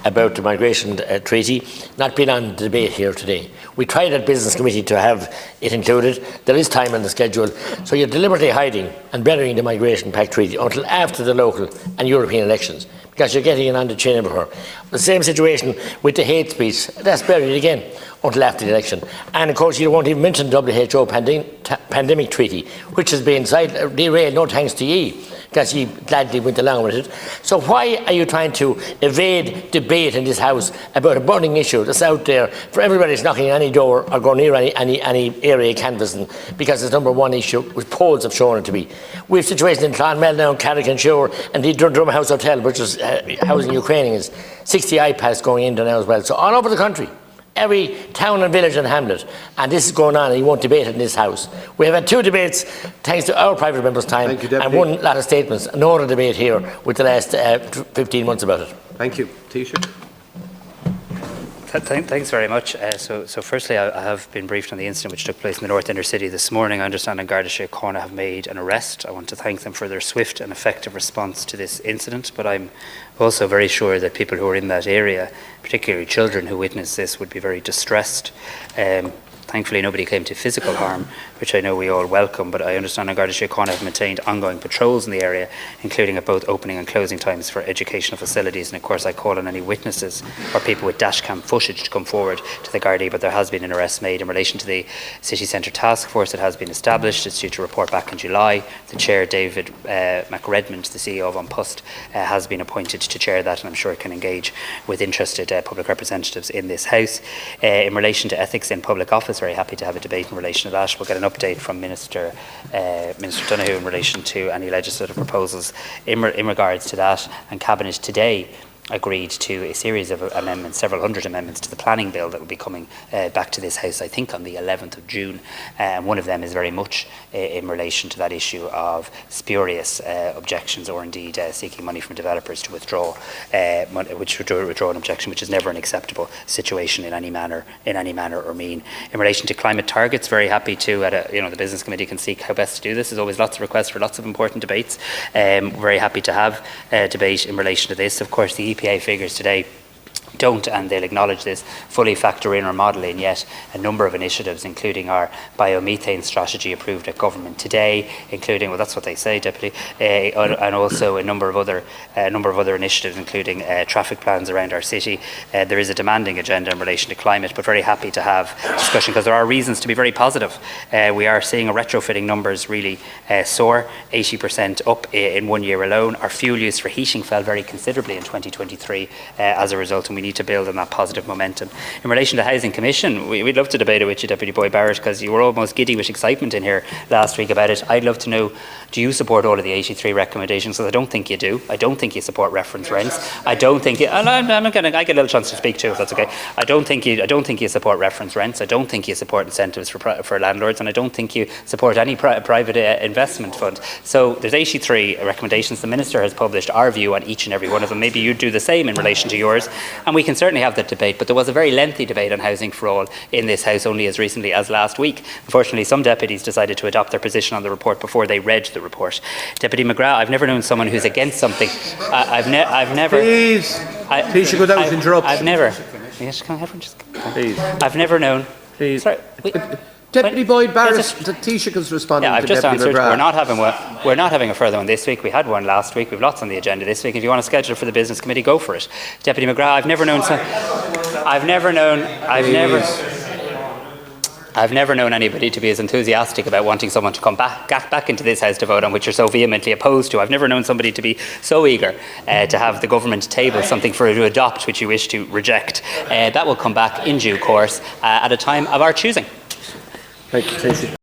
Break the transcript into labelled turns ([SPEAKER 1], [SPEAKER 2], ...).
[SPEAKER 1] about the migration treaty not being on the debate here today. We tried at Business Committee to have it included. There is time on the schedule, so you're deliberately hiding and burying the Migration Pact Treaty until after the local and European elections, because you're getting it on the chin everywhere. The same situation with the hate speech, that's buried again until after the election. And of course you won't even mention the WHO pandemic treaty, which has been derailed, no thanks to ye, because you gladly went along with it. So why are you trying to evade debate in this House about a burning issue that's out there for everybody that's knocking on any door or going near any area canvassing, because it's number one issue, which polls have shown it to be. We have situations in Clonmel now, Carrick-on-Shore, and the Drum House Hotel, which is housing Ukrainians, 60 iPads going in there now as well. So all over the country, every town and village and hamlet, and this is going on, and you won't debate it in this House. We have had 2 debates thanks to our private members' time, and 1 lot of statements, no other debate here with the last 15 months about it.
[SPEAKER 2] Thank you. Taoiseach.
[SPEAKER 3] Thanks very much. So firstly, I have been briefed on the incident which took place in the North Inner City this morning. I understand in Garda Síochána have made an arrest. I want to thank them for their swift and effective response to this incident, but I'm also very sure that people who are in that area, particularly children who witnessed this, would be very distressed. Thankfully, nobody came to physical harm, which I know we all welcome, but I understand Garda Síochána have maintained ongoing patrols in the area, including at both opening and closing times for educational facilities. And of course, I call on any witnesses or people with dashcam footage to come forward to the Gardaí, but there has been an arrest made in relation to the City Centre Task Force that has been established. It's due to report back in July. The chair, David McRedmond, the CEO of An Post, has been appointed to chair that, and I'm sure it can engage with interested public representatives in this House. In relation to ethics in public office, very happy to have a debate in relation to that. We'll get an update from Minister Donoghue in relation to any legislative proposals in regards to that. And Cabinet today agreed to a series of amendments, several hundred amendments to the planning bill that will be coming back to this House, I think, on the 11th of June. One of them is very much in relation to that issue of spurious objections, or indeed seeking money from developers to withdraw an objection, which is never an acceptable situation in any manner or mean. In relation to climate targets, very happy to, the Business Committee can seek how best to do this. There's always lots of requests for lots of important debates. Very happy to have a debate in relation to this. Of course, the EPA figures today don't, and they'll acknowledge this, fully factor in or model in yet a number of initiatives, including our biomethane strategy approved at government today, including, well, that's what they say, Deputy, and also a number of other initiatives, including traffic plans around our city. There is a demanding agenda in relation to climate, but very happy to have discussion, because there are reasons to be very positive. We are seeing our retrofitting numbers really soar, 80% up in 1 year alone. Our fuel use for heating fell very considerably in 2023 as a result, and we need to build on that positive momentum. In relation to Housing Commission, we'd love to debate it with you, Deputy Boyd Barrett, because you were almost giddy with excitement in here last week about it. I'd love to know, do you support all of the 83 recommendations? Because I don't think you do. I don't think you support reference rents. I don't think you, and I get a little chance to speak too, if that's okay. I don't think you support reference rents. I don't think you support incentives for landlords, and I don't think you support any private investment fund. So there's 83 recommendations. The Minister has published our view on each and every one of them. Maybe you'd do the same in relation to yours, and we can certainly have that debate. But there was a very lengthy debate on Housing for All in this House only as recently as last week. Unfortunately, some deputies decided to adopt their position on the report before they read the report. Deputy McGrath, I've never known someone who's against something. I've never. Please,
[SPEAKER 2] Taoiseach, without interruption.
[SPEAKER 3] I've never. Yes, can everyone just? Please. I've never known.
[SPEAKER 2] Please.
[SPEAKER 3] Sorry.
[SPEAKER 2] Deputy Boyd Barrett, the Taoiseach is responding.
[SPEAKER 3] Yeah, I've
[SPEAKER 2] to
[SPEAKER 3] just
[SPEAKER 2] Deputy
[SPEAKER 3] answered.
[SPEAKER 2] McGrath.
[SPEAKER 3] We're not having a further one this week. We had one last week. We've lots on the agenda this week. If you want to schedule it for the Business Committee, go for it. Deputy McGrath, I've never known anybody to be as enthusiastic about wanting someone to come back into this House to vote on, which you're so vehemently opposed to. I've never known somebody to be so eager to have the government table something for it to adopt which you wish to reject. That will come back in due course at a time of our choosing.
[SPEAKER 2] Thank you, Taoiseach.